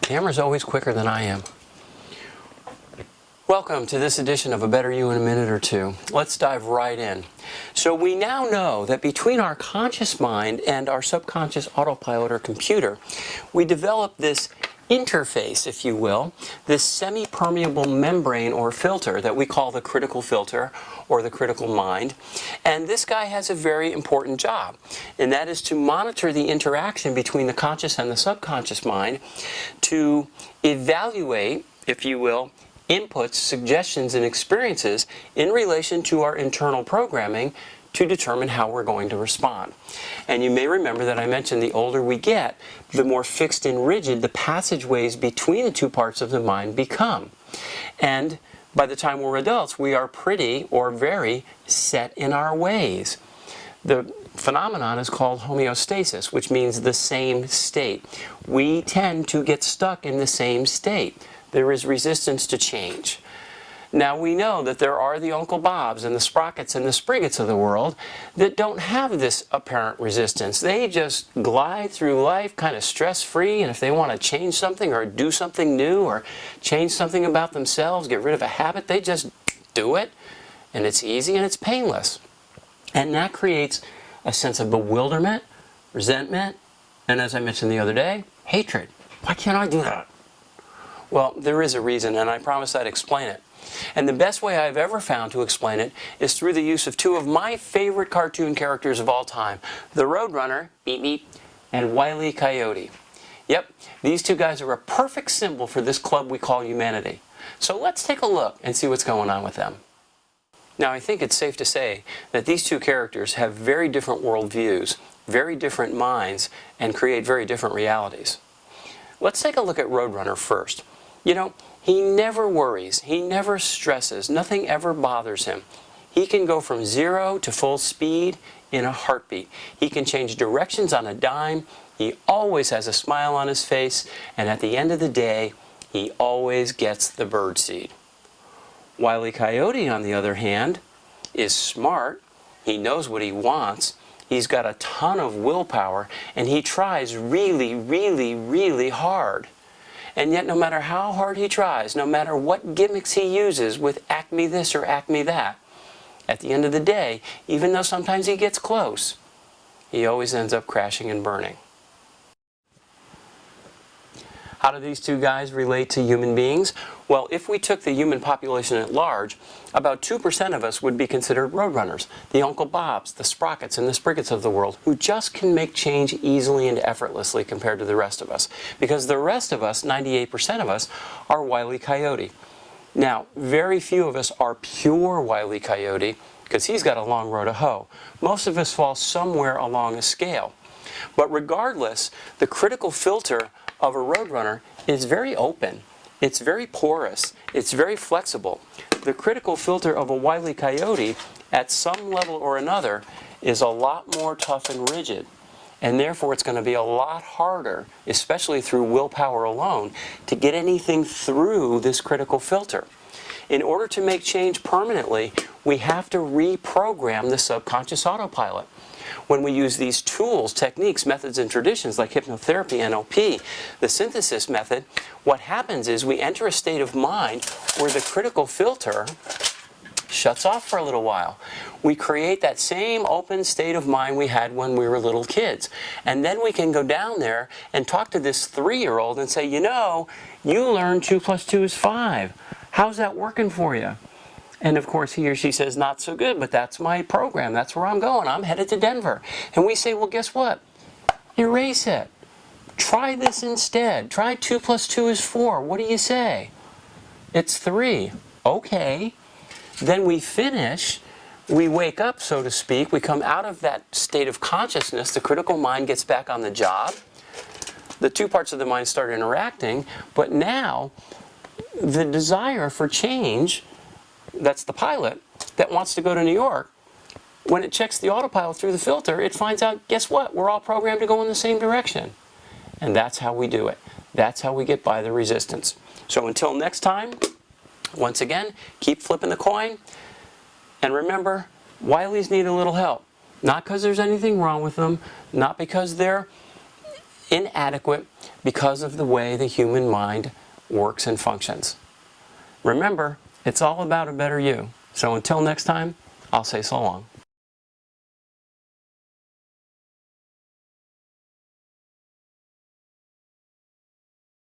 Camera's always quicker than I am. Welcome to this edition of A Better You in a Minute or Two. Let's dive right in. So we now know that between our conscious mind and our subconscious autopilot or computer, we develop this interface, if you will, this semi-permeable membrane or filter that we call the critical filter or the critical mind. And this guy has a very important job, and that is to monitor the interaction between the conscious and the subconscious mind to evaluate, if you will, inputs, suggestions, and experiences in relation to our internal programming to determine how we're going to respond. And you may remember that I mentioned the older we get, the more fixed and rigid the passageways between the two parts of the mind become. And by the time we're adults, we are pretty or very set in our ways. The phenomenon is called homeostasis, which means the same state. We tend to get stuck in the same state. There is resistance to change. Now we know that there are the Uncle Bobs and the Sprockets and the Sprigetts of the world that don't have this apparent resistance. They just glide through life kind of stress-free, and if they want to change something or do something new or change something about themselves, get rid of a habit, they just do it, and it's easy and it's painless. And that creates a sense of bewilderment, resentment, and as I mentioned the other day, hatred. Why can't I do that? Well, there is a reason, and I promise I'd explain it. And the best way I've ever found to explain it is through the use of two of my favorite cartoon characters of all time, the Roadrunner, beep beep, and Wile E. Coyote. Yep, these two guys are a perfect symbol for this club we call humanity. So let's take a look and see what's going on with them. Now, I think it's safe to say that these two characters have very different worldviews, very different minds, and create very different realities. Let's take a look at Roadrunner first. You know, he never worries, he never stresses, nothing ever bothers him. He can go from 0 to full speed in a heartbeat. He can change directions on a dime, he always has a smile on his face, and at the end of the day, he always gets the birdseed. Wile E. Coyote, on the other hand, is smart, he knows what he wants, he's got a ton of willpower, and he tries really, really, really hard. And yet, no matter how hard he tries, no matter what gimmicks he uses with act me this or act me that, at the end of the day, even though sometimes he gets close, he always ends up crashing and burning. How do these two guys relate to human beings? Well, if we took the human population at large, about 2% of us would be considered roadrunners, the Uncle Bobs, the Sprockets, and the Sprigetts of the world, who just can make change easily and effortlessly compared to the rest of us. Because the rest of us, 98% of us, are Wile E. Coyote. Now, very few of us are pure Wile E. Coyote, because he's got a long row to hoe. Most of us fall somewhere along a scale. But regardless, the critical filter of a roadrunner is very open, it's very porous, it's very flexible. The critical filter of a Wile E. Coyote, at some level or another, is a lot more tough and rigid. And therefore it's going to be a lot harder, especially through willpower alone, to get anything through this critical filter. In order to make change permanently, we have to reprogram the subconscious autopilot. When we use these tools, techniques, methods, and traditions like hypnotherapy, NLP, the synthesis method, what happens is we enter a state of mind where the critical filter shuts off for a little while. We create that same open state of mind we had when we were little kids. And then we can go down there and talk to this 3-year-old and say, you know, you learned 2 + 2 is 5. How's that working for you? And of course he or she says, not so good, but that's my program. That's where I'm going. I'm headed to Denver. And we say, well, guess what? Erase it. Try this instead. Try 2 + 2 is 4. What do you say? It's 3. Okay. Then we finish. We wake up, so to speak. We come out of that state of consciousness. The critical mind gets back on the job. The two parts of the mind start interacting. But now the desire for change, that's the pilot that wants to go to New York, when it checks the autopilot through the filter, it finds out, guess what? We're all programmed to go in the same direction. And that's how we do it. That's how we get by the resistance. So until next time, once again, keep flipping the coin. And remember, Wileys need a little help. Not because there's anything wrong with them, not because they're inadequate because of the way the human mind works and functions. Remember, it's all about a better you. So until next time, I'll say so long.